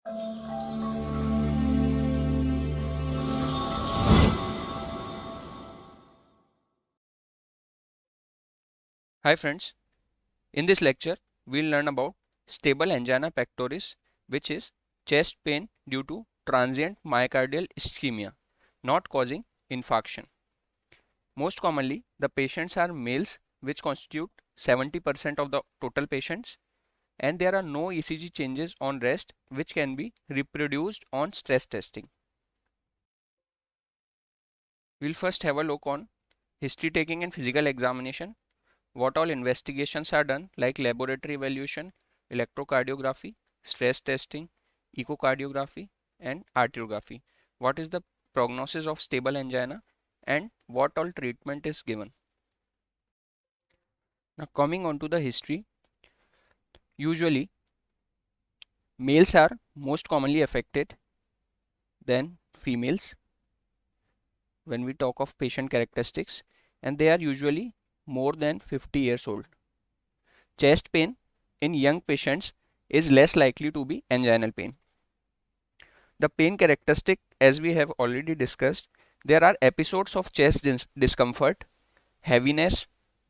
Hi friends, in this lecture we'll learn about stable angina pectoris, which is chest pain due to transient myocardial ischemia not causing infarction. Most commonly the patients are males, which constitute 70% of the total patients, and there are no ECG changes on rest which can be reproduced on stress testing. We'll first have a look on history taking and physical examination, what all investigations are done like laboratory evaluation, electrocardiography, stress testing, echocardiography, and arteriography. What is the prognosis of stable angina and what all treatment is given. Now coming on to the history, usually males are most commonly affected than females when we talk of patient characteristics, and they are usually more than 50 years old. Chest pain in young patients is less likely to be anginal pain. The pain characteristic, as we have already discussed, there are episodes of chest discomfort, heaviness,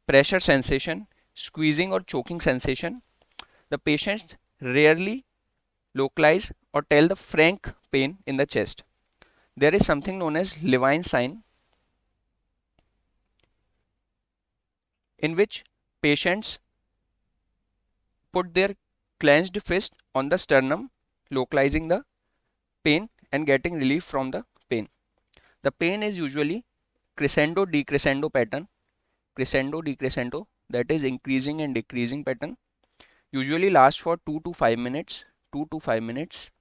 pressure sensation, squeezing or choking sensation. The patients rarely localize or tell the frank pain in the chest. There is something known as Levine sign, in which patients put their clenched fist on the sternum, localizing the pain and getting relief from the pain. The pain is usually crescendo decrescendo pattern, crescendo decrescendo, that is increasing and decreasing pattern, usually lasts for 2 to 5 minutes. 2 to 5 minutes.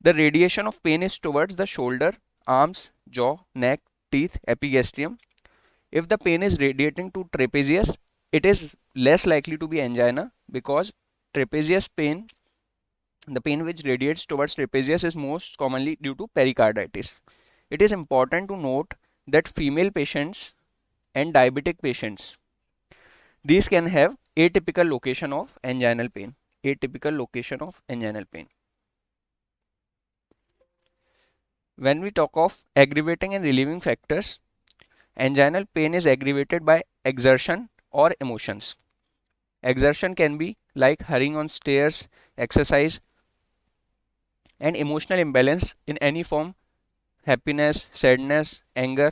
The radiation of pain is towards the shoulder, arms, jaw, neck, teeth, epigastrium. If the pain is radiating to trapezius, it is less likely to be angina, because trapezius pain, the pain which radiates towards trapezius, is most commonly due to pericarditis. It is important to note that female patients and diabetic patients, these can have atypical location of anginal pain. Atypical location of anginal pain. When we talk of aggravating and relieving factors, anginal pain is aggravated by exertion or emotions. Exertion can be like hurrying on stairs, exercise, and emotional imbalance in any form, happiness, sadness, anger.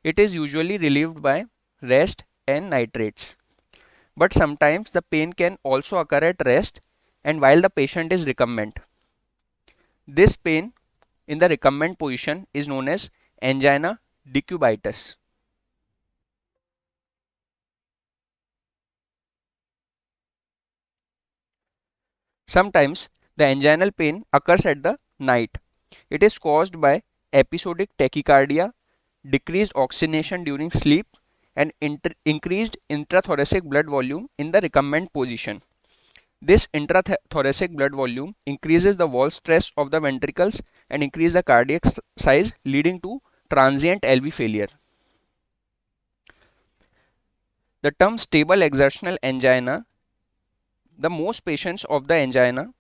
It is usually relieved by rest and nitrates. But sometimes the pain can also occur at rest and while the patient is recumbent. This pain in the recumbent position is known as angina decubitus. Sometimes the anginal pain occurs at the night. It is caused by episodic tachycardia, decreased oxygenation during sleep, and increased intrathoracic blood volume in the recumbent position. This intrathoracic blood volume increases the wall stress of the ventricles and increase the cardiac size, leading to transient LV failure. The term stable exertional angina, the most patients of the angina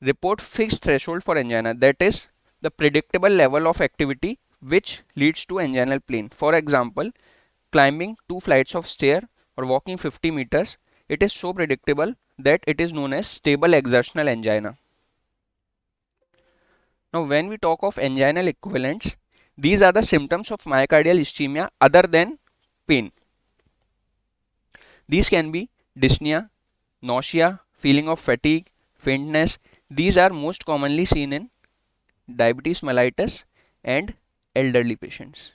report fixed threshold for angina, that is the predictable level of activity which leads to anginal pain. For example, climbing 2 flights of stair or walking 50 meters, it is so predictable that it is known as stable exertional angina. Now when we talk of anginal equivalents, these are the symptoms of myocardial ischemia other than pain. These can be dyspnea, nausea, feeling of fatigue, faintness. These are most commonly seen in diabetes mellitus and elderly patients.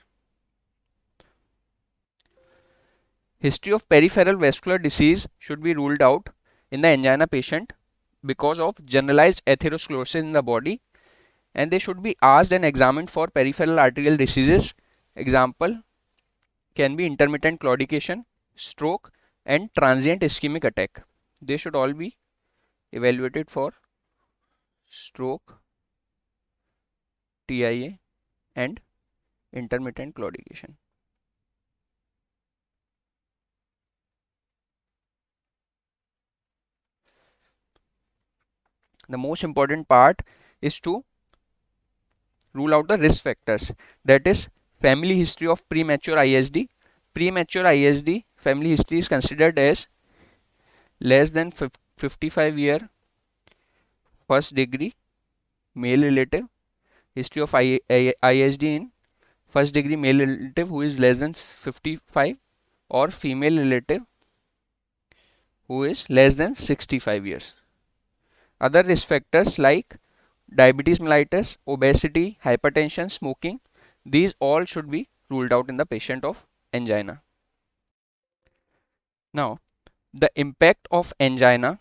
History of peripheral vascular disease should be ruled out in the angina patient because of generalized atherosclerosis in the body, and they should be asked and examined for peripheral arterial diseases. Example can be intermittent claudication, stroke, and transient ischemic attack. They should all be evaluated for stroke, TIA, and intermittent claudication. The most important part is to rule out the risk factors, that is family history of premature ISD. Premature ISD family history is considered as less than 55-year first degree male relative, history of ISD in first degree male relative who is less than 55, or female relative who is less than 65 years. Other risk factors like diabetes mellitus, obesity, hypertension, smoking, these all should be ruled out in the patient of angina. Now, the impact of angina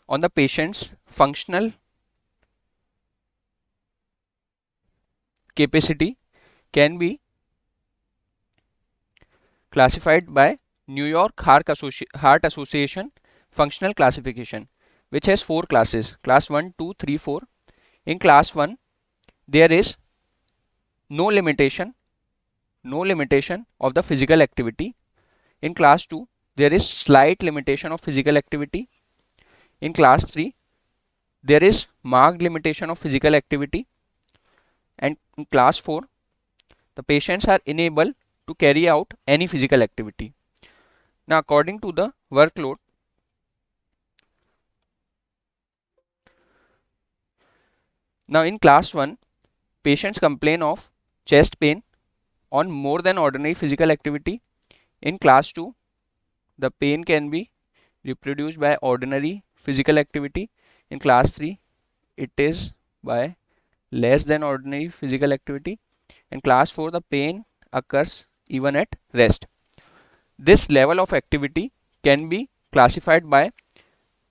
on the patient's functional capacity can be classified by New York Heart Association functional classification, which has 4 classes: class 1, 2, 3, 4. In class 1, there is no limitation of the physical activity. In class 2, there is slight limitation of physical activity. In class 3, there is marked limitation of physical activity. And in class 4, the patients are unable to carry out any physical activity. Now, according to the workload, now in class 1, patients complain of chest pain on more than ordinary physical activity. In class 2, the pain can be reproduced by ordinary physical activity. In class 3, it is by less than ordinary physical activity. In class 4, the pain occurs even at rest. This level of activity can be classified by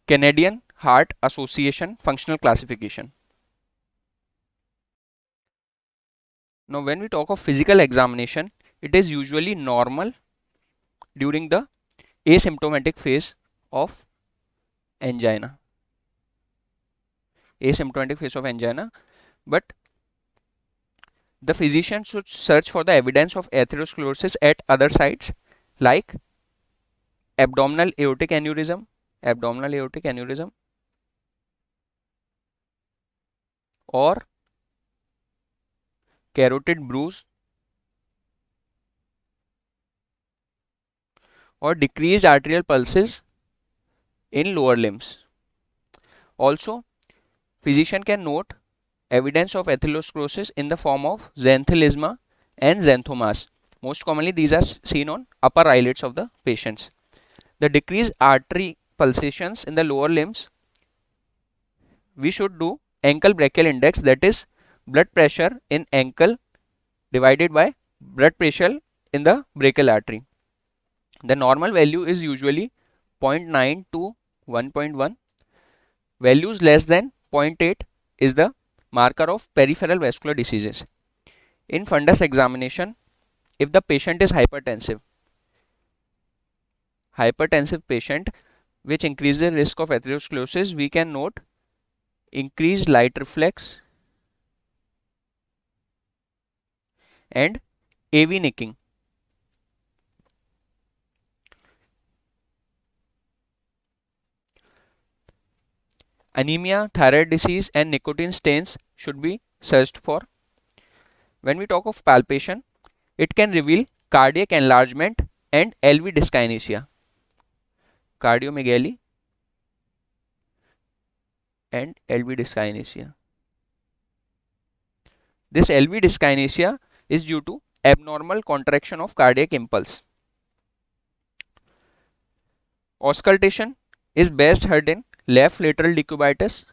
Canadian Heart Association functional classification. Now, when we talk of physical examination, it is usually normal during the asymptomatic phase of angina. Asymptomatic phase of angina, but the physician should search for the evidence of atherosclerosis at other sites like abdominal aortic aneurysm, or carotid bruise, or decreased arterial pulses in lower limbs. Also, physician can note evidence of atherosclerosis in the form of xanthelisma and xanthomas. Most commonly, these are seen on upper eyelids of the patients. The decreased artery pulsations in the lower limbs, we should do ankle brachial index, that is blood pressure in ankle divided by blood pressure in the brachial artery. The normal value is usually 0.9 to 1.1. Values less than 0.8 is the marker of peripheral vascular diseases. In fundus examination, if the patient is hypertensive patient which increases the risk of atherosclerosis, we can note increased light reflex and AV nicking. Anemia, thyroid disease and nicotine stains should be searched for. When we talk of palpation, it can reveal cardiac enlargement and LV dyskinesia, cardiomegaly and LV dyskinesia. This LV dyskinesia is due to abnormal contraction of cardiac impulse. Auscultation is best heard in left lateral decubitus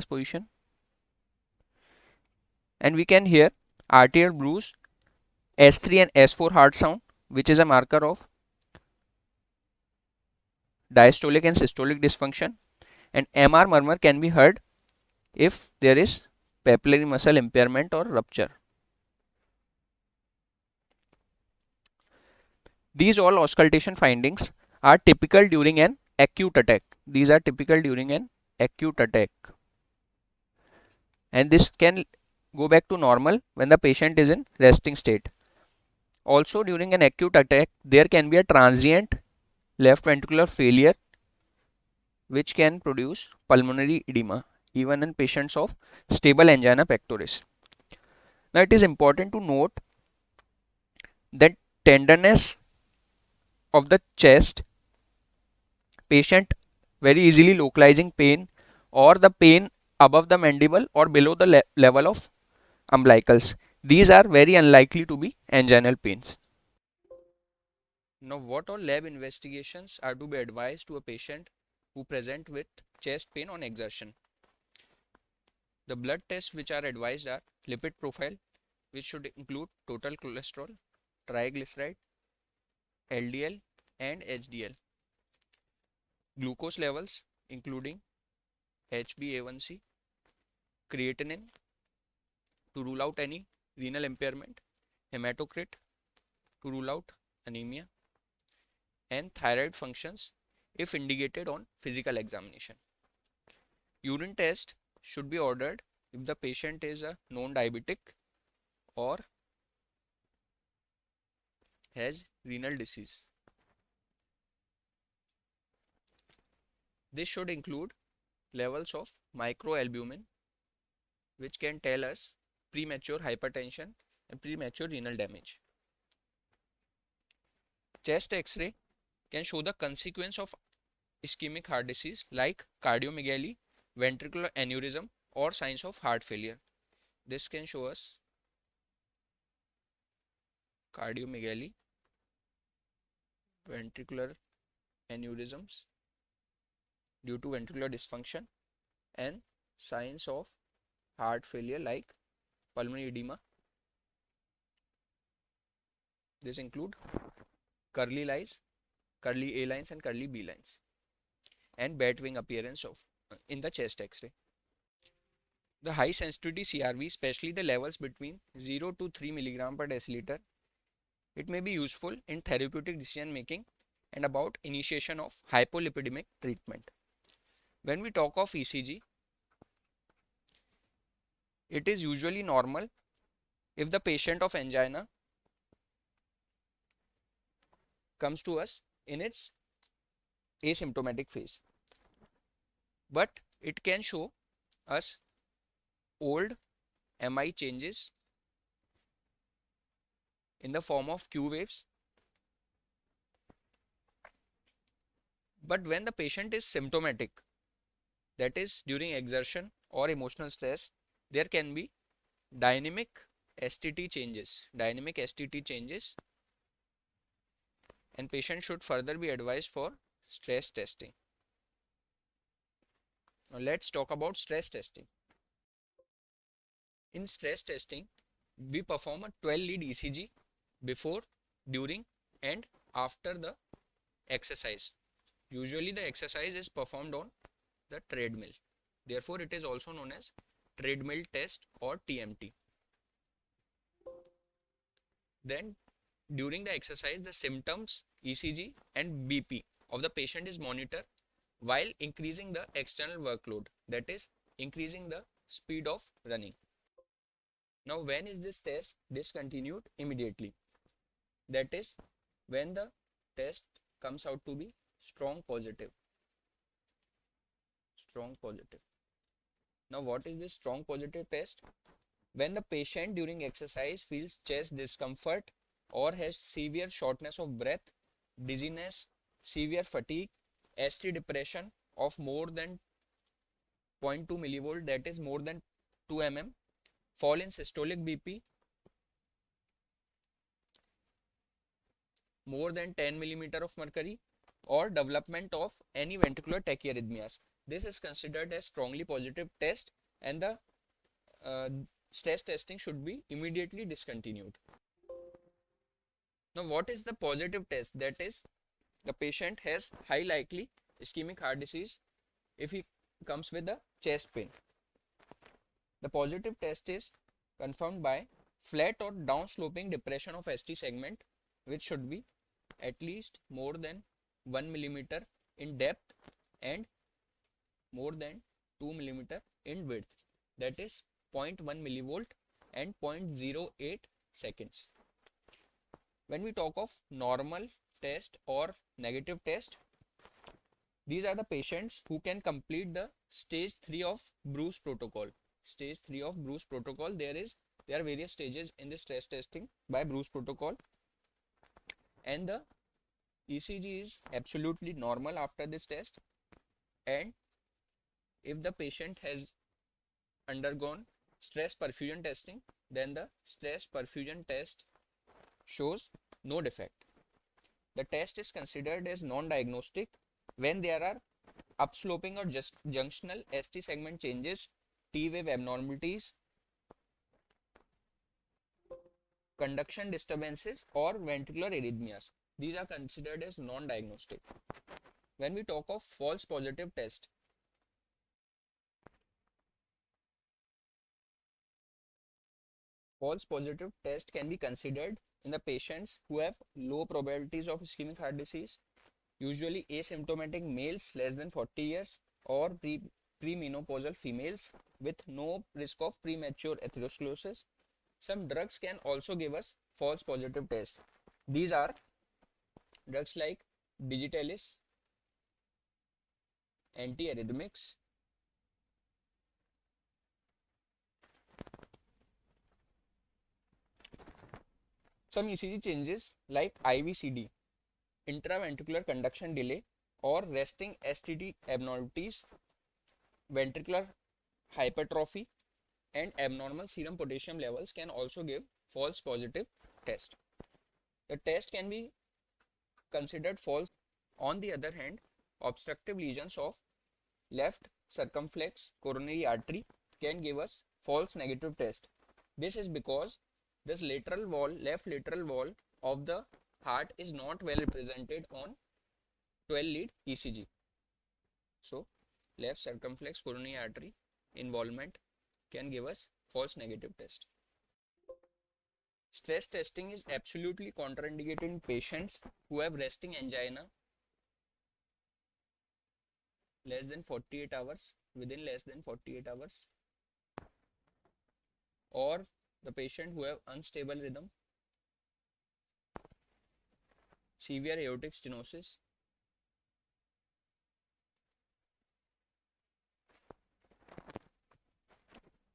position, and we can hear arterial bruise, S3 and S4 heart sound, which is a marker of diastolic and systolic dysfunction, and MR murmur can be heard if there is papillary muscle impairment or rupture. These all auscultation findings are typical during an acute attack. And this can go back to normal when the patient is in resting state. Also, during an acute attack, there can be a transient left ventricular failure which can produce pulmonary edema even in patients of stable angina pectoris. Now it is important to note that tenderness of the chest, patient very easily localizing pain or the pain above the mandible or below the level of umbilicals. These are very unlikely to be anginal pains. Now, what all lab investigations are to be advised to a patient who present with chest pain on exertion? The blood tests which are advised are lipid profile, which should include total cholesterol, triglyceride, LDL and HDL. Glucose levels including HbA1c, creatinine to rule out any renal impairment, hematocrit to rule out anemia, and thyroid functions if indicated on physical examination. Urine test should be ordered if the patient is a known diabetic or has renal disease. This should include levels of microalbumin, which can tell us premature hypertension and premature renal damage. Chest X-ray can show the consequence of ischemic heart disease like cardiomegaly, ventricular aneurysm, or signs of heart failure. This can show us cardiomegaly, ventricular aneurysms due to ventricular dysfunction, and signs of heart failure like pulmonary edema. This include curly lines, curly A lines and curly B lines, and bat wing appearance of in the chest X-ray. The high sensitivity CRV, especially the levels between 0 to 3 mg per deciliter, it may be useful in therapeutic decision making and about initiation of hypolipidemic treatment. When we talk of ECG, it is usually normal if the patient of angina comes to us in its asymptomatic phase, but it can show us old MI changes in the form of Q waves. But when the patient is symptomatic, that is during exertion or emotional stress, there can be dynamic STT changes, and patient should further be advised for stress testing. Now let's talk about stress testing. In stress testing, we perform a 12 lead ECG before, during and after the exercise. Usually the exercise is performed on the treadmill. Therefore, it is also known as treadmill test or TMT. Then during the exercise, the symptoms, ECG and BP of the patient is monitored while increasing the external workload, that is increasing the speed of running. Now, when is this test discontinued? Immediately. That is when the test comes out to be strong positive. Strong positive. Now, what is this strong positive test? When the patient during exercise feels chest discomfort or has severe shortness of breath, dizziness, severe fatigue, ST depression of more than 0.2 millivolt, that is more than 2 mm, fall in systolic BP, more than 10 millimeter of mercury, or development of any ventricular tachyarrhythmias. This is considered as strongly positive test, and the stress testing should be immediately discontinued. Now, what is the positive test? That is, the patient has high likely ischemic heart disease if he comes with a chest pain. The positive test is confirmed by flat or downsloping depression of ST segment, which should be at least more than 1 millimeter in depth and more than 2 millimeter in width, that is 0.1 millivolt and 0.08 seconds. When we talk of normal test or negative test, These are the patients who can complete the stage 3 of Bruce protocol. Stage 3 of Bruce protocol, there are various stages in the stress testing by Bruce protocol, and the ECG is absolutely normal after this test. And if the patient has undergone stress perfusion testing, then the stress perfusion test shows no defect. The test is considered as non-diagnostic when there are upsloping or just junctional ST segment changes, T wave abnormalities, conduction disturbances, or ventricular arrhythmias. These are considered as non-diagnostic. When we talk of false positive test, false positive test can be considered in the patients who have low probabilities of ischemic heart disease, usually asymptomatic males less than 40 years, or premenopausal females with no risk of premature atherosclerosis. Some drugs can also give us false positive test. These are drugs like digitalis, antiarrhythmics, some ECG changes like IVCD, intraventricular conduction delay, or resting STD abnormalities, ventricular hypertrophy, and abnormal serum potassium levels can also give false positive test. The test can be considered false. On the other hand, obstructive lesions of left circumflex coronary artery can give us false negative test. This is because this lateral wall, left lateral wall of the heart is not well represented on 12 lead ECG. So, left circumflex coronary artery involvement can give us false negative test. Stress testing is absolutely contraindicated in patients who have resting angina less than 48 hours, within less than 48 hours, or the patient who have unstable rhythm, severe aortic stenosis,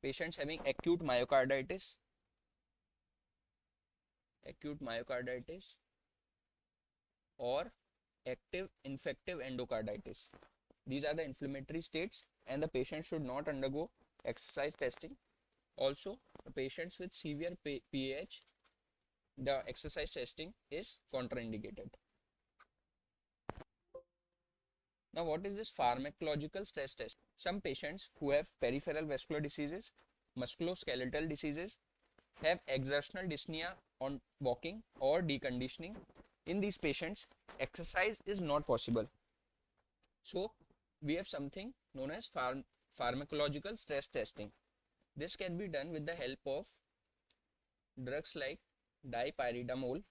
patients having acute myocarditis, or active infective endocarditis. These are the inflammatory states, and the patient should not undergo exercise testing. Also, the patients with severe PAH, the exercise testing is contraindicated. Now, what is this pharmacological stress test? Some patients who have peripheral vascular diseases, musculoskeletal diseases, have exertional dyspnea on walking or deconditioning. In these patients, exercise is not possible. So, we have something known as pharmacological stress testing. This can be done with the help of drugs like dipyridamole,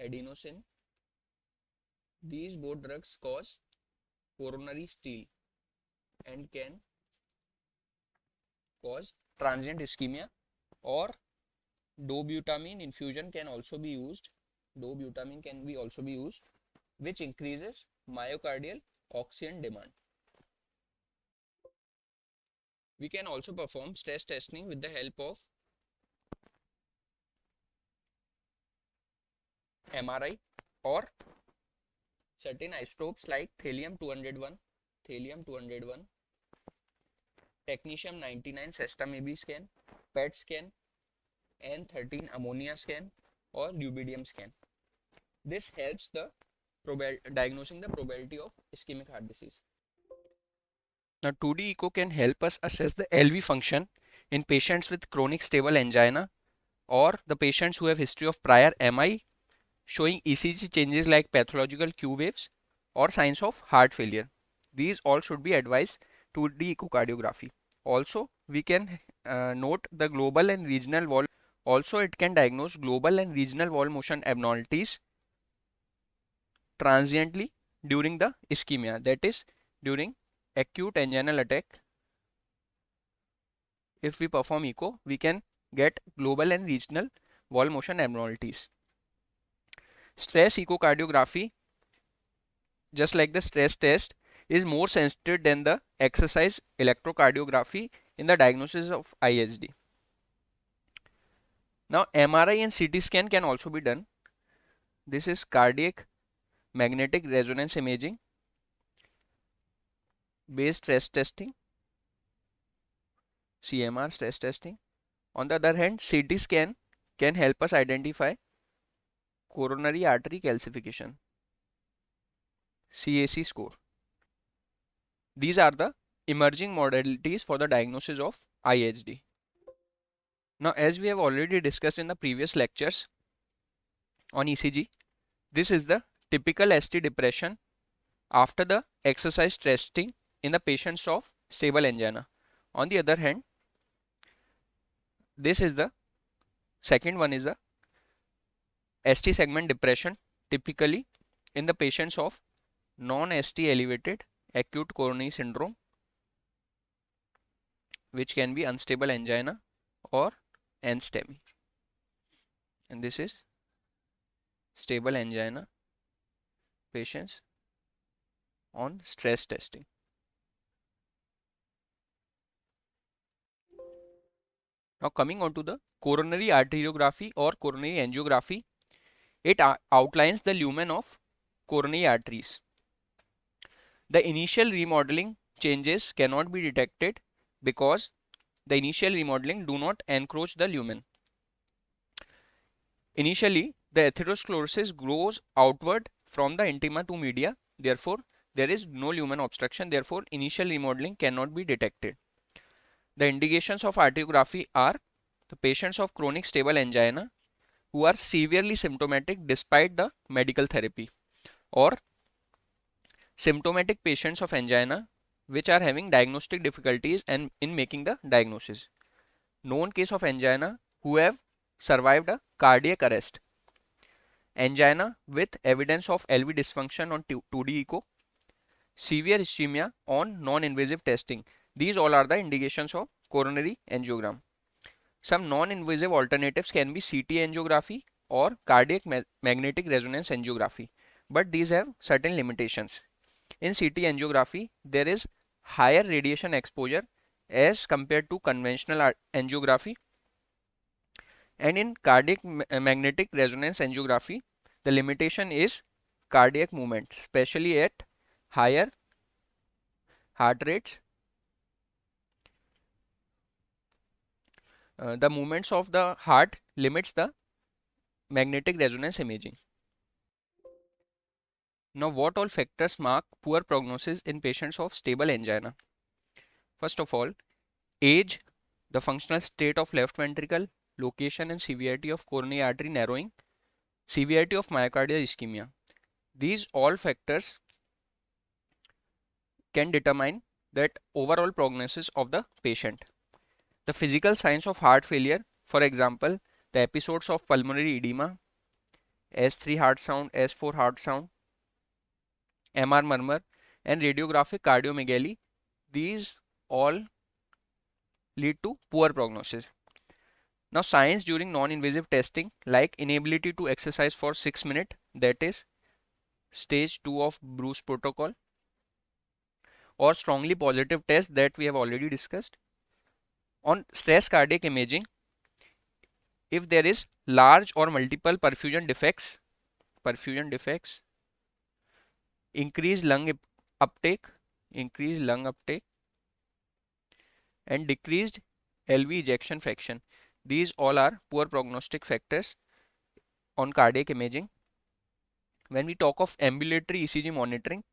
adenosine. These both drugs cause coronary steal and can cause transient ischemia, or dobutamine infusion can also be used. Dobutamine can be also be used, which increases myocardial oxygen demand. We can also perform stress testing with the help of MRI or certain isotopes like thallium-201, technetium-99 Sestam AB scan, PET scan, N13 ammonia scan, or rubidium scan. This helps the diagnosing the probability of ischemic heart disease. Now, 2D echo can help us assess the LV function in patients with chronic stable angina, or the patients who have history of prior MI showing ECG changes like pathological Q waves or signs of heart failure. These all should be advised 2D echocardiography. Also, we can note the global and regional wall. Also, it can diagnose global and regional wall motion abnormalities transiently during the ischemia, that is, during acute anginal attack. If we perform echo, we can get global and regional wall motion abnormalities. Stress echocardiography, just like the stress test, is more sensitive than the exercise electrocardiography in the diagnosis of IHD. Now, MRI and CT scan can also be done. This is cardiac magnetic resonance imaging based stress testing, CMR stress testing. On the other hand, CT scan can help us identify coronary artery calcification, CAC score. These are the emerging modalities for the diagnosis of IHD. Now, as we have already discussed in the previous lectures on ECG, this is the typical ST depression after the exercise testing in the patients of stable angina. On the other hand, this is the second one is the ST segment depression typically in the patients of non-ST elevated acute coronary syndrome, which can be unstable angina or NSTEMI. And this is stable angina patients on stress testing. Now coming on to the coronary arteriography or coronary angiography, it outlines the lumen of coronary arteries. The initial remodeling changes cannot be detected because the initial remodeling do not encroach the lumen. Initially, the atherosclerosis grows outward from the intima to media. Therefore, there is no lumen obstruction. Therefore, initial remodeling cannot be detected. The indications of arteriography are the patients of chronic stable angina who are severely symptomatic despite the medical therapy, or symptomatic patients of angina which are having diagnostic difficulties and in making the diagnosis. Known case of angina who have survived a cardiac arrest. Angina with evidence of LV dysfunction on 2D echo. Severe ischemia on non-invasive testing. These all are the indications of coronary angiogram. Some non-invasive alternatives can be CT angiography or cardiac magnetic resonance angiography, but these have certain limitations. In CT angiography, there is higher radiation exposure as compared to conventional angiography, and in cardiac magnetic resonance angiography, the limitation is cardiac movement, especially at higher heart rates. The movements of the heart limits the magnetic resonance imaging. Now, what all factors mark poor prognosis in patients of stable angina? First of all, age, the functional state of left ventricle, location and severity of coronary artery narrowing, severity of myocardial ischemia. These all factors can determine that overall prognosis of the patient. The physical signs of heart failure, for example, the episodes of pulmonary edema, S3 heart sound, S4 heart sound, MR murmur, and radiographic cardiomegaly, these all lead to poor prognosis. Now, signs during non-invasive testing like inability to exercise for 6 minutes, that is stage 2 of Bruce protocol, or strongly positive test that we have already discussed. On stress cardiac imaging, if there is large or multiple perfusion defects, increased lung uptake, and decreased LV ejection fraction. These all are poor prognostic factors on cardiac imaging. When we talk of ambulatory ECG monitoring,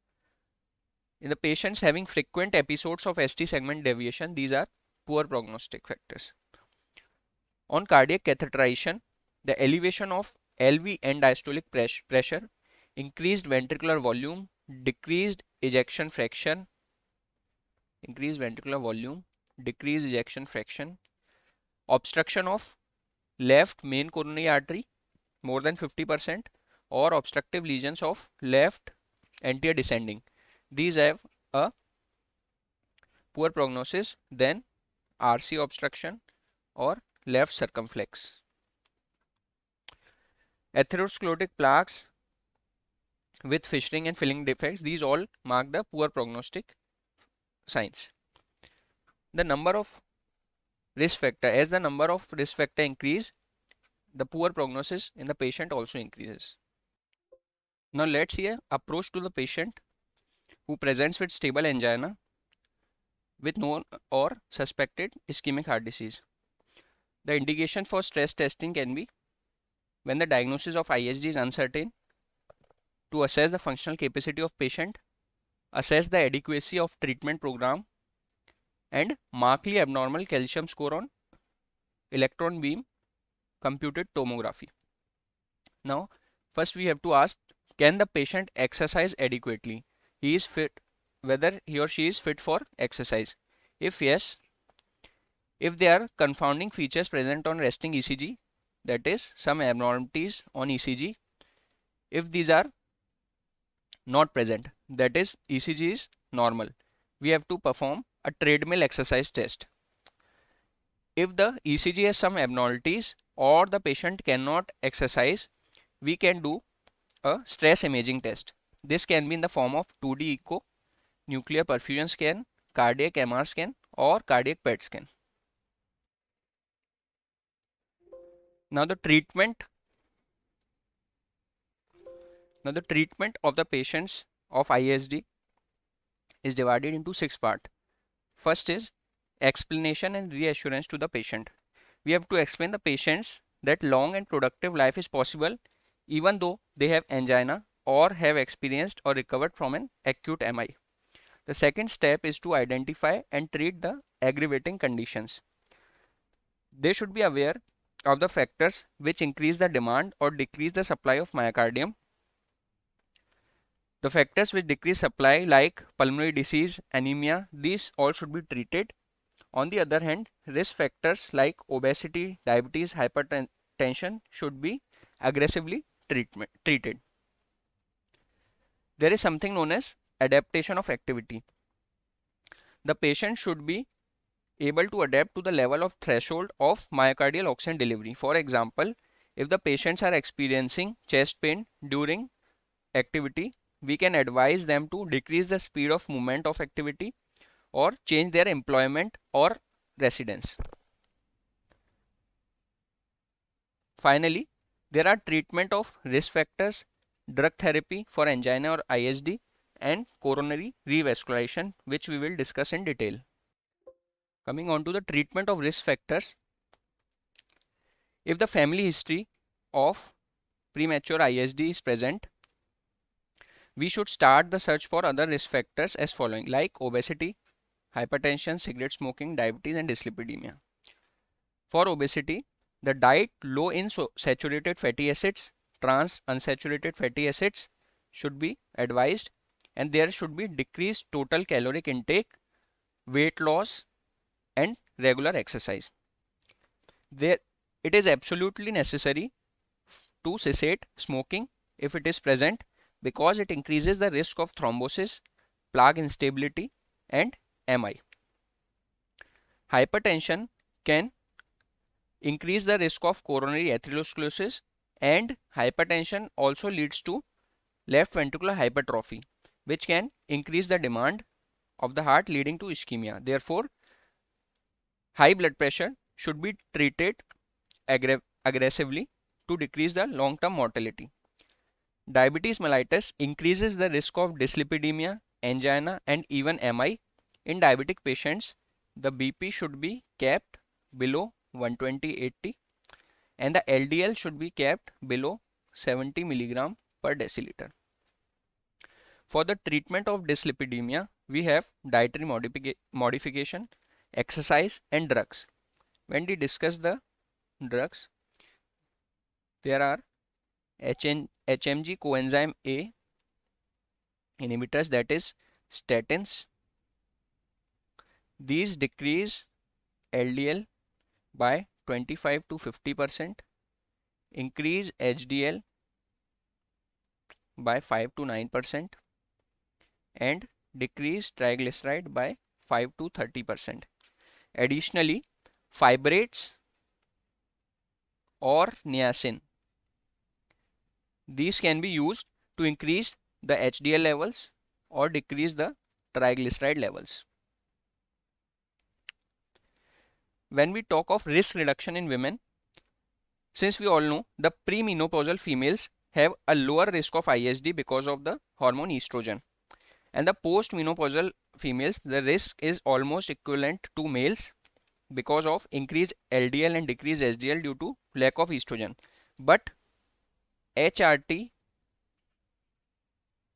in the patients having frequent episodes of ST segment deviation, these are poor prognostic factors. On cardiac catheterization, the elevation of LV end diastolic pressure, increased ventricular volume, decreased ejection fraction, obstruction of left main coronary artery more than 50%, or obstructive lesions of left anterior descending. These have a poor prognosis than RC obstruction or left circumflex. Atherosclerotic plaques with fissuring and filling defects. These all mark the poor prognostic signs. The number of risk factor, as the number of risk factor increase, the poor prognosis in the patient also increases. Now let's see a approach to the patient who presents with stable angina with known or suspected ischemic heart disease. The indication for stress testing can be when the diagnosis of ISD is uncertain, to assess the functional capacity of patient, assess the adequacy of treatment program, and markedly abnormal calcium score on electron beam computed tomography. Now, first we have to ask, can the patient exercise adequately? He is fit, whether he or she is fit for exercise. If yes, if there are confounding features present on resting ECG, that is some abnormalities on ECG, if these are not present, that is ECG is normal, we have to perform a treadmill exercise test. If the ECG has some abnormalities or the patient cannot exercise, we can do a stress imaging test. This can be in the form of 2D echo, nuclear perfusion scan, cardiac MR scan, or cardiac PET scan. Now the treatment of the patients of ISD is divided into 6 parts. First is explanation and reassurance to the patient. We have to explain the patients that long and productive life is possible even though they have angina or have experienced or recovered from an acute MI. The second step is to identify and treat the aggravating conditions. They should be aware of the factors which increase the demand or decrease the supply of myocardium. The factors which decrease supply, like pulmonary disease, anemia, these all should be treated. On the other hand, risk factors like obesity, diabetes, hypertension should be aggressively treated. There is something known as adaptation of activity. The patient should be able to adapt to the level of threshold of myocardial oxygen delivery. For example, if the patients are experiencing chest pain during activity, we can advise them to decrease the speed of movement of activity or change their employment or residence. Finally, there are treatment of risk factors, drug therapy for angina or ISD, and coronary revascularization, which we will discuss in detail. Coming on to the treatment of risk factors, if the family history of premature ISD is present, we should start the search for other risk factors as following, like obesity, hypertension, cigarette smoking, diabetes, and dyslipidemia. For obesity, the diet low in saturated fatty acids, trans unsaturated fatty acids should be advised, and there should be decreased total caloric intake, weight loss, and regular exercise. It is absolutely necessary to cessate smoking if it is present, because it increases the risk of thrombosis, plaque instability, and MI. Hypertension can increase the risk of coronary atherosclerosis, and hypertension also leads to left ventricular hypertrophy, which can increase the demand of the heart, leading to ischemia. Therefore, high blood pressure should be treated aggressively to decrease the long-term mortality. Diabetes mellitus increases the risk of dyslipidemia, angina, and even MI. In diabetic patients, the BP should be kept below 120/80 and the LDL should be kept below 70 mg per deciliter. For the treatment of dyslipidemia, we have dietary modification, exercise, and drugs. When we discuss the drugs, there are HMG coenzyme A inhibitors, that is statins. These decrease LDL by 25 to 50%, increase HDL by 5 to 9%, and decrease triglyceride by 5 to 30%. Additionally, fibrates or niacin, these can be used to increase the HDL levels or decrease the triglyceride levels. When we talk of risk reduction in women, since we all know the premenopausal females have a lower risk of ISD because of the hormone estrogen, and the postmenopausal females, the risk is almost equivalent to males because of increased LDL and decreased HDL due to lack of estrogen. But HRT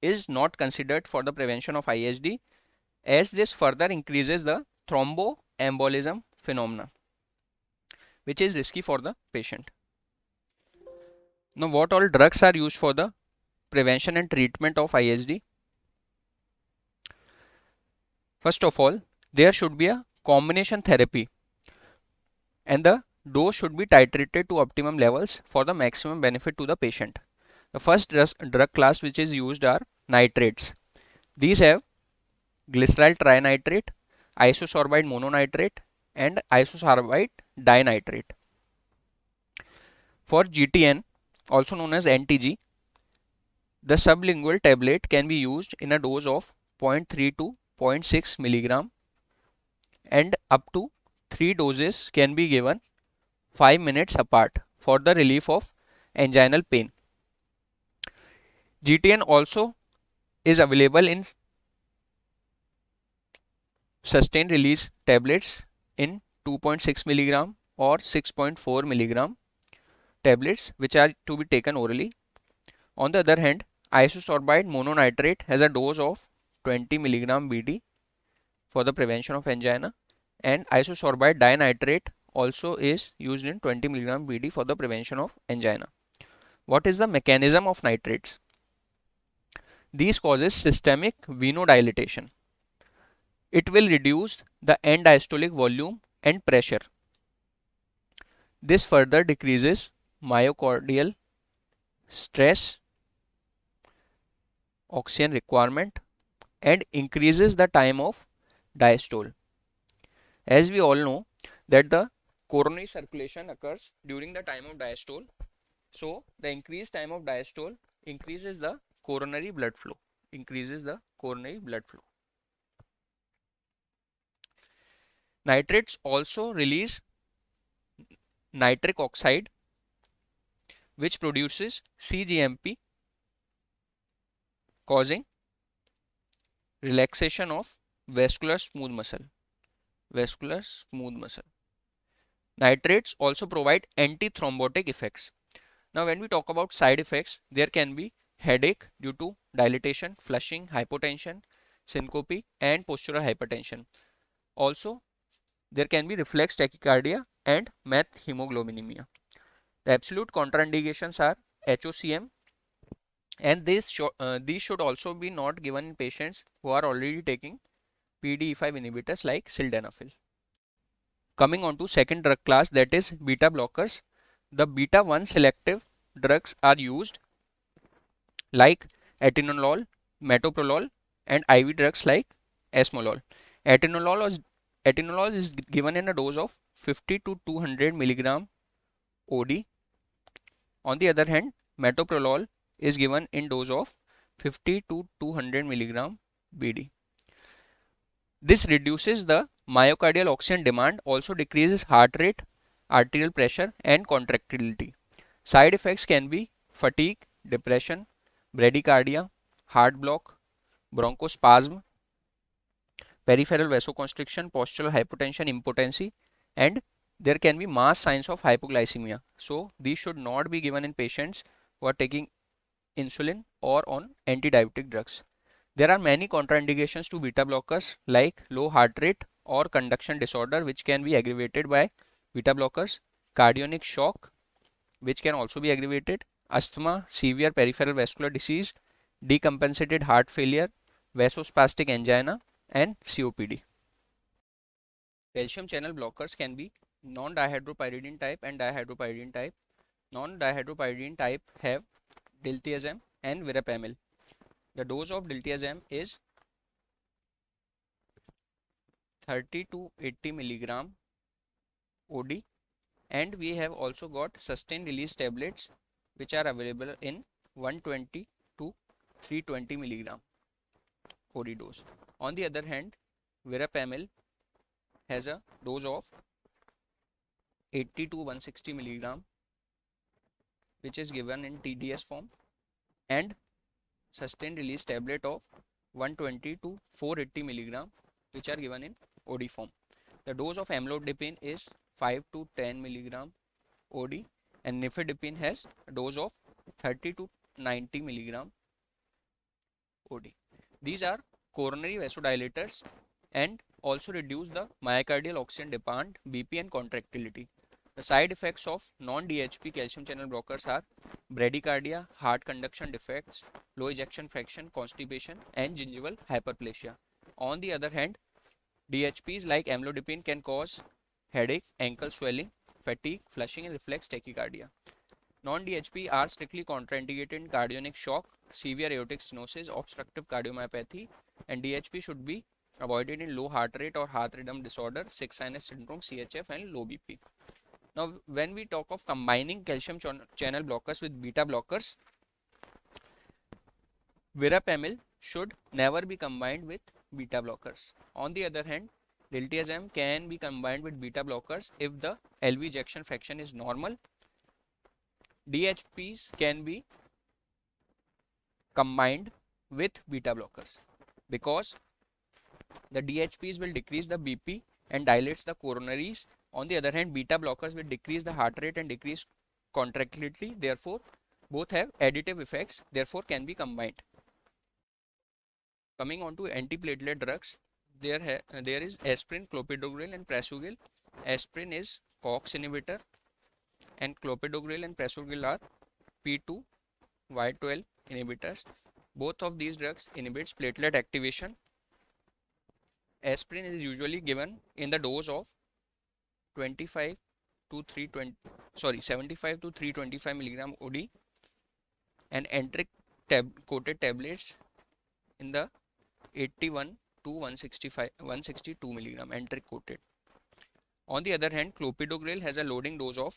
is not considered for the prevention of ISD, as this further increases the thromboembolism phenomena, which is risky for the patient. Now, what all drugs are used for the prevention and treatment of ISD? First of all, there should be a combination therapy, and the dose should be titrated to optimum levels for the maximum benefit to the patient. The first drug class which is used are nitrates. These have glyceryl trinitrate, isosorbide mononitrate, and isosorbide dinitrate. For GTN, also known as NTG, the sublingual tablet can be used in a dose of 0.3 to 0.6 milligram, and up to 3 doses can be given 5 minutes apart for the relief of anginal pain. GTN also is available in sustained release tablets in 2.6 milligram or 6.4 milligram tablets, which are to be taken orally. On the other hand, isosorbide mononitrate has a dose of 20 milligram BD for the prevention of angina, and isosorbide dinitrate also is used in 20 milligram BD for the prevention of angina. What is the mechanism of nitrates? These causes systemic venodilatation. It will reduce the end diastolic volume and pressure. This further decreases myocardial stress, oxygen requirement, and increases the time of diastole. As we all know that the coronary circulation occurs during the time of diastole, so the increased time of diastole increases the coronary blood flow, Nitrates also release nitric oxide, which produces cGMP, causing relaxation of vascular smooth muscle. Nitrates also provide antithrombotic effects. Now, when we talk about side effects, there can be headache due to dilatation, flushing, hypotension, syncope, and postural hypertension. Also, there can be reflex tachycardia and methemoglobinemia. The absolute contraindications are HOCM, and these should also be not given in patients who are already taking PDE5 inhibitors like sildenafil. Coming on to second drug class, that is beta blockers. The beta 1 selective drugs are used like atenolol, metoprolol, and IV drugs like esmolol. Atenolol is given in a dose of 50 to 200 milligram OD. On the other hand, metoprolol is given in dose of 50 to 200 milligram BD. This reduces the myocardial oxygen demand, also decreases heart rate, arterial pressure, and contractility. Side effects can be fatigue, depression, bradycardia, heart block, bronchospasm, peripheral vasoconstriction, postural hypotension, impotency, and there can be mass signs of hypoglycemia. So these should not be given in patients who are taking insulin or on anti-diabetic drugs. There are many contraindications to beta blockers like low heart rate or conduction disorder, which can be aggravated by beta blockers, cardiogenic shock, which can also be aggravated, asthma, severe peripheral vascular disease, decompensated heart failure, vasospastic angina, and COPD. Calcium channel blockers can be non-dihydropyridine type and dihydropyridine type. Non-dihydropyridine type have diltiazem and verapamil. The dose of diltiazem is 30 to 80 milligram OD, and we have also got sustained release tablets which are available in 120 to 320 milligram OD dose. On the other hand, Verapamil has a dose of 80 to 160 milligram, which is given in TDS form, and sustained release tablet of 120 to 480 milligram, which are given in OD form. The dose of amlodipine is 5 to 10 milligram OD, and nifedipine has a dose of 30 to 90 milligram OD. These are coronary vasodilators and also reduce the myocardial oxygen demand, BP, and contractility. The side effects of non-DHP calcium channel blockers are bradycardia, heart conduction defects, low ejection fraction, constipation, and gingival hyperplasia. On the other hand, DHPs like amlodipine can cause headache, ankle swelling, fatigue, flushing, and reflex tachycardia. Non-DHP are strictly contraindicated in cardiogenic shock, severe aortic stenosis, obstructive cardiomyopathy, and DHP should be avoided in low heart rate or heart rhythm disorder, sick sinus syndrome, CHF, and low BP. Now, when we talk of combining calcium channel blockers with beta blockers, Verapamil should never be combined with beta blockers. On the other hand, diltiazem can be combined with beta blockers if the LV ejection fraction is normal. DHPs can be combined with beta blockers because the DHPs will decrease the BP and dilates the coronaries. On the other hand, beta blockers will decrease the heart rate and decrease contractility. Therefore, both have additive effects, therefore can be combined. Coming on to antiplatelet drugs, there is aspirin, clopidogrel, and prasugrel. Aspirin is COX inhibitor, and clopidogrel and prasugrel are P2Y12 inhibitors. Both of these drugs inhibits platelet activation. Aspirin is usually given in the dose of 75 to 325 milligram OD, and enteric coated tablets in the 81 to 162 milligram enteric coated. On the other hand, clopidogrel has a loading dose of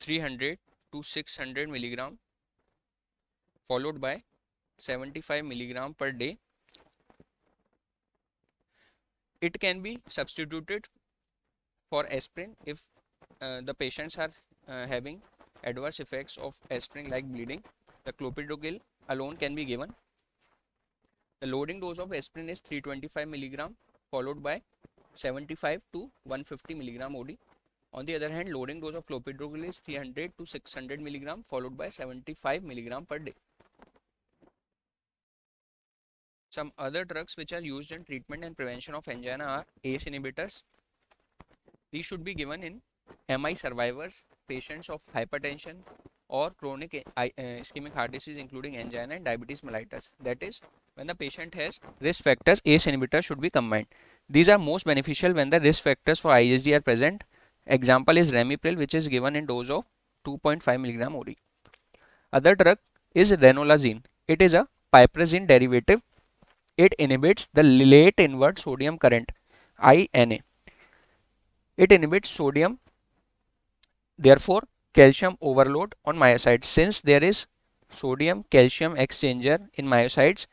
300 to 600 milligram, followed by 75 milligram per day. It can be substituted for aspirin if the patients are having adverse effects of aspirin like bleeding. The clopidogrel alone can be given. The loading dose of aspirin is 325 milligram, followed by 75 to 150 milligram OD. On the other hand, loading dose of clopidogrel is 300 to 600 milligram, followed by 75 milligram per day. Some other drugs which are used in treatment and prevention of angina are ACE inhibitors. These should be given in MI survivors, patients of hypertension or chronic ischemic heart disease including angina and diabetes mellitus. That is, when the patient has risk factors, ACE inhibitors should be combined. These are most beneficial when the risk factors for ISD are present. Example is Ramipril, which is given in dose of 2.5 milligram OD. Other drug is ranolazine. It is a piperazine derivative. It inhibits the late inward sodium current, INA. It inhibits sodium, therefore calcium overload on myocytes. Since there is sodium calcium exchanger in myocytes,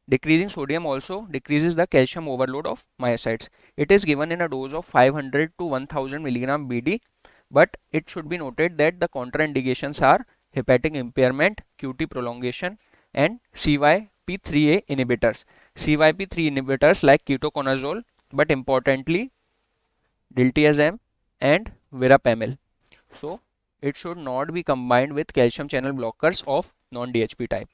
decreasing sodium also decreases the calcium overload of myocytes. It is given in a dose of 500 to 1000 milligram BD, but it should be noted that the contraindications are hepatic impairment, QT prolongation, and CYP3A inhibitors. CYP3 inhibitors like ketoconazole, but importantly diltiazem and verapamil. So it should not be combined with calcium channel blockers of non-DHP type.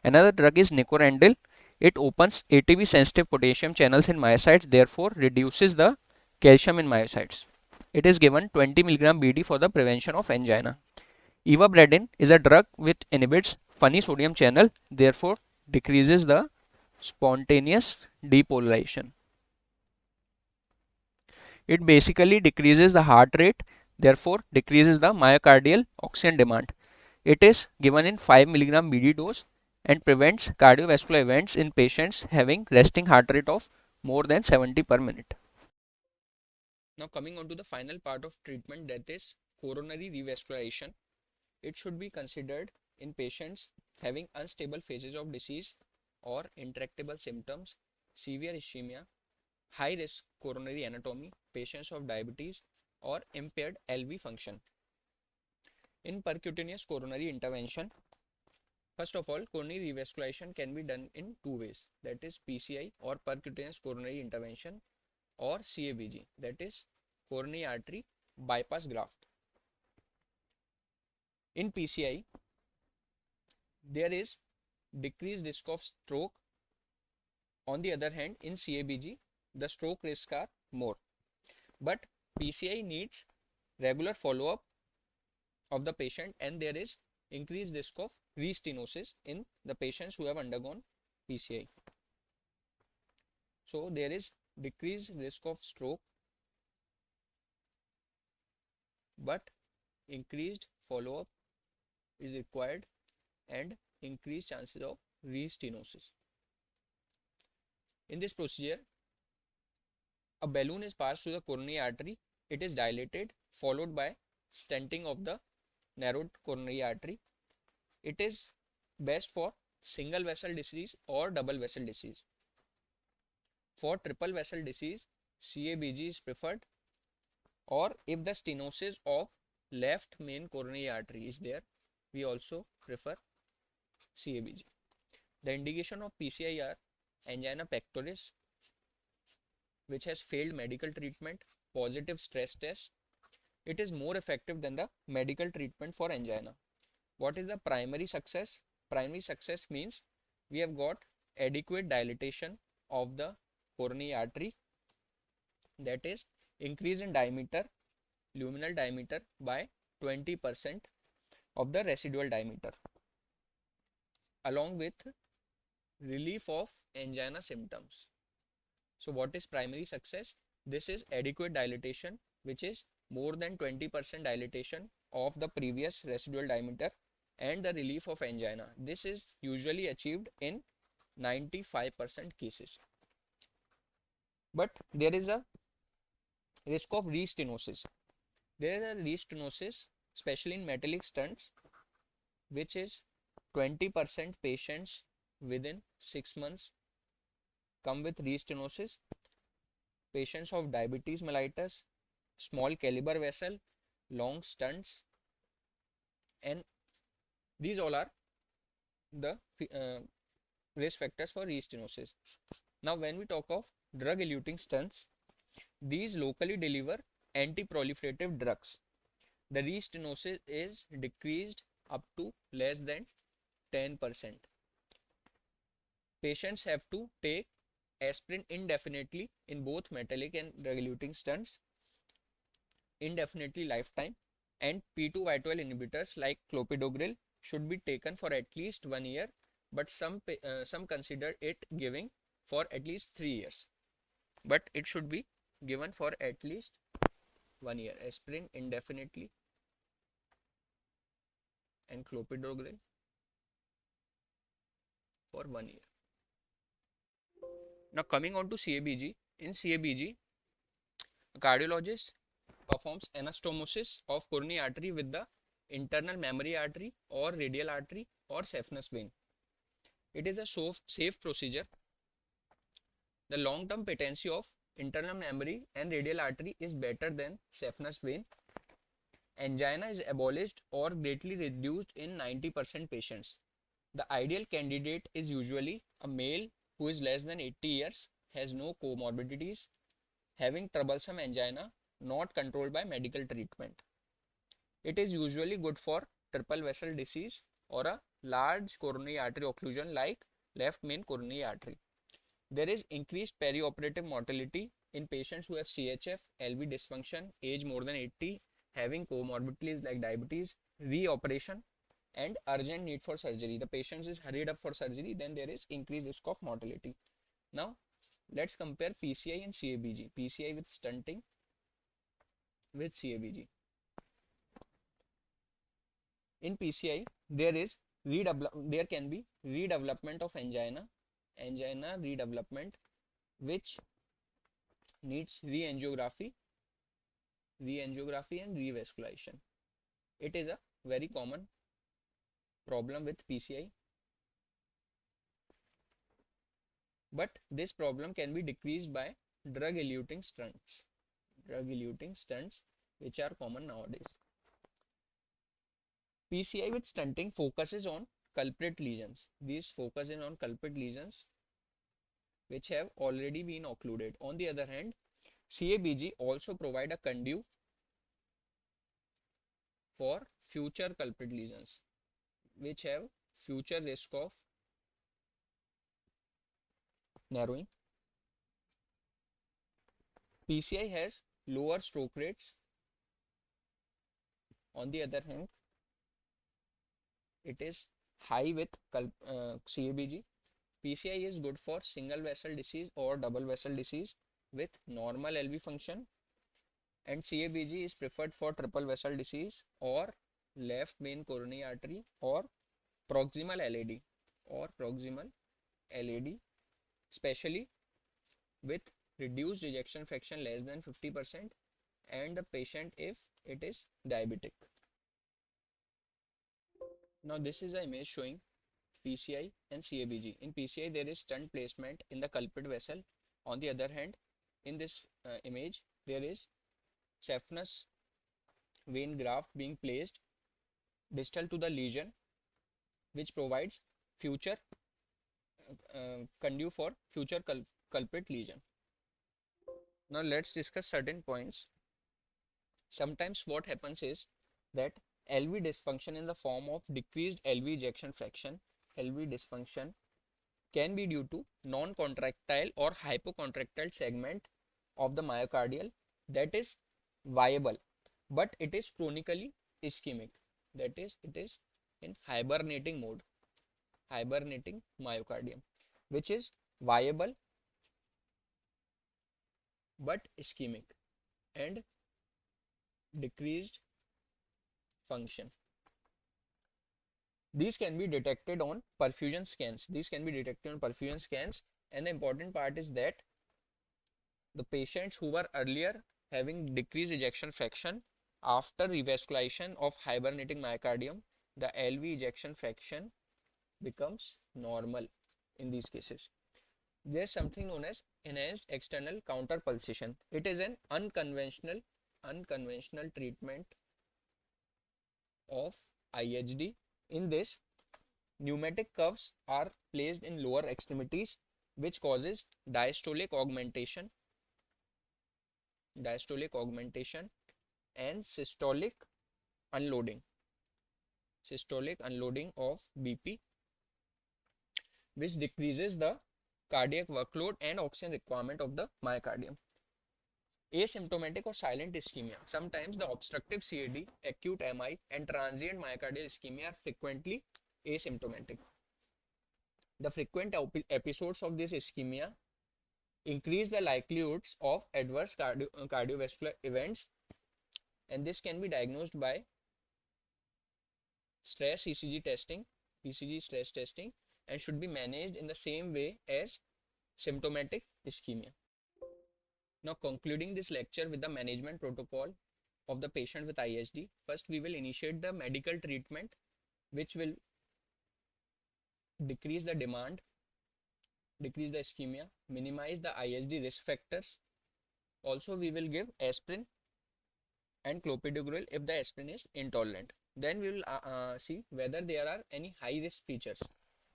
Another drug is nicorandil. It opens ATP sensitive potassium channels in myocytes, therefore reduces the calcium in myocytes. It is given 20 mg BD for the prevention of angina. Ivabradine is a drug which inhibits funny sodium channel, therefore decreases the spontaneous depolarization. It basically decreases the heart rate, therefore decreases the myocardial oxygen demand. It is given in 5 mg BD dose and prevents cardiovascular events in patients having resting heart rate of more than 70 per minute. Now coming on to the final part of treatment, that is coronary revascularization. It should be considered in patients having unstable phases of disease or intractable symptoms, severe ischemia, high risk coronary anatomy, patients of diabetes, or impaired LV function. In percutaneous coronary intervention, first of all, coronary revascularization can be done in two ways, that is PCI or percutaneous coronary intervention, or CABG, that is coronary artery bypass graft. In PCI, there is decreased risk of stroke. On the other hand, in CABG, the stroke risks are more. But PCI needs regular follow-up of the patient, and there is increased risk of restenosis in the patients who have undergone PCI. So there is decreased risk of stroke, but increased follow-up is required and increased chances of restenosis. In this procedure, a balloon is passed through the coronary artery. It is dilated, followed by stenting of the narrowed coronary artery. It is best for single vessel disease or double vessel disease. For triple vessel disease, CABG is preferred, or if the stenosis of left main coronary artery is there, we also prefer CABG. The indication of PCI are angina pectoris, which has failed medical treatment, positive stress test. It is more effective than the medical treatment for angina. What is the primary success? Primary success means we have got adequate dilatation of the coronary artery, that is increase in diameter, luminal diameter by 20% of the residual diameter, along with relief of angina symptoms. So what is primary success? This is adequate dilatation, which is more than 20% dilatation of the previous residual diameter, and the relief of angina. This is usually achieved in 95% cases. But there is a risk of restenosis. There is a restenosis, especially in metallic stents, which is 20% patients within 6 months come with restenosis. Patients of diabetes mellitus, small caliber vessel, long stents, and these all are the risk factors for restenosis. Now, when we talk of drug-eluting stents, these locally deliver anti-proliferative drugs. The restenosis is decreased up to less than 10%. Patients have to take aspirin indefinitely in both metallic and drug-eluting stents, indefinitely lifetime, and P2Y12 inhibitors like clopidogrel should be taken for at least 1 year, but some consider it giving for at least 3 years. But it should be given for at least 1 year. Aspirin indefinitely and clopidogrel for 1 year. Now coming on to CABG. In CABG, a cardiologist performs anastomosis of coronary artery with the internal mammary artery or radial artery or saphenous vein. It is a safe procedure. The long-term patency of internal mammary and radial artery is better than saphenous vein. Angina is abolished or greatly reduced in 90% patients. The ideal candidate is usually a male who is less than 80 years, has no comorbidities, having troublesome angina, not controlled by medical treatment. It is usually good for triple vessel disease or a large coronary artery occlusion like left main coronary artery. There is increased perioperative mortality in patients who have CHF, LV dysfunction, age more than 80, having comorbidities like diabetes, reoperation, and urgent need for surgery. The patient is hurried up for surgery, then there is increased risk of mortality. Now, let's compare PCI and CABG. PCI with stenting with CABG. In PCI, there can be redevelopment of angina redevelopment, which needs re-angiography and revascularization. It is a very common problem with PCI, but this problem can be decreased by drug-eluting stents, which are common nowadays. PCI with stenting focuses on culprit lesions. These focus in on culprit lesions which have already been occluded. On the other hand, CABG also provide a conduit for future culprit lesions which have future risk of narrowing. PCI has lower stroke rates. On the other hand, it is high with CABG. PCI is good for single vessel disease or double vessel disease with normal LV function, and CABG is preferred for triple vessel disease or left main coronary artery or proximal LAD, especially with reduced ejection fraction less than 50% and the patient if it is diabetic. Now this is an image showing PCI and CABG. In PCI there is stent placement in the culprit vessel. On the other hand, in this image there is saphenous vein graft being placed distal to the lesion, which provides future conduit for future culprit lesion. Now let's discuss certain points. Sometimes what happens is that LV dysfunction in the form of decreased LV ejection fraction, LV dysfunction, can be due to non-contractile or hypocontractile segment of the myocardial that is viable, but it is chronically ischemic. That is, it is in hibernating mode, hibernating myocardium, which is viable but ischemic and decreased function. These can be detected on perfusion scans. And the important part is that the patients who were earlier having decreased ejection fraction, after revascularization of hibernating myocardium, the LV ejection fraction becomes normal in these cases. There is something known as enhanced external counterpulsation. It is an unconventional treatment of IHD. In this, pneumatic cuffs are placed in lower extremities, which causes diastolic augmentation and systolic unloading of BP, which decreases the cardiac workload and oxygen requirement of the myocardium. Asymptomatic or silent ischemia. Sometimes the obstructive CAD, acute MI, and transient myocardial ischemia are frequently asymptomatic. The frequent episodes of this ischemia increase the likelihoods of adverse cardiovascular events, and this can be diagnosed by stress ECG stress testing, and should be managed in the same way as symptomatic ischemia. Now concluding this lecture with the management protocol of the patient with IHD. First, we will initiate the medical treatment which will decrease the demand, decrease the ischemia, minimize the IHD risk factors. Also, we will give aspirin and clopidogrel if the aspirin is intolerant. Then we will see whether there are any high risk features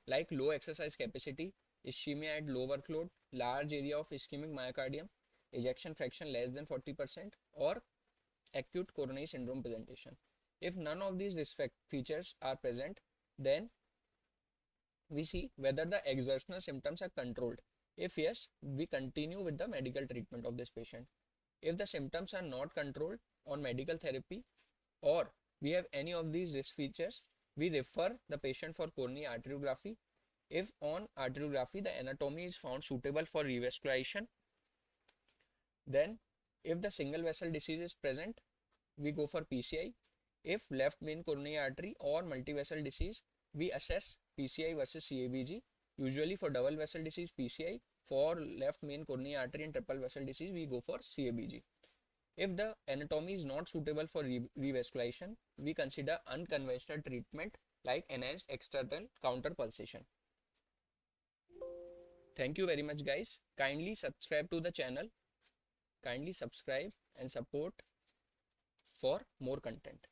like low exercise capacity, ischemia at low workload, large area of ischemic myocardium, ejection fraction less than 40%, or acute coronary syndrome presentation. If none of these risk features are present, then we see whether the exertional symptoms are controlled. If yes, we continue with the medical treatment of this patient. If the symptoms are not controlled on medical therapy, or we have any of these risk features, we refer the patient for coronary arteriography. If on arteriography the anatomy is found suitable for revascularization, then if the single vessel disease is present, we go for PCI. If left main coronary artery or multivessel disease, we assess PCI versus CABG. Usually for double vessel disease, PCI. For left main coronary artery and triple vessel disease, we go for CABG. If the anatomy is not suitable for revascularization, we consider unconventional treatment like enhanced external counter pulsation. Thank you very much guys. Kindly subscribe to the channel. Kindly subscribe and support for more content.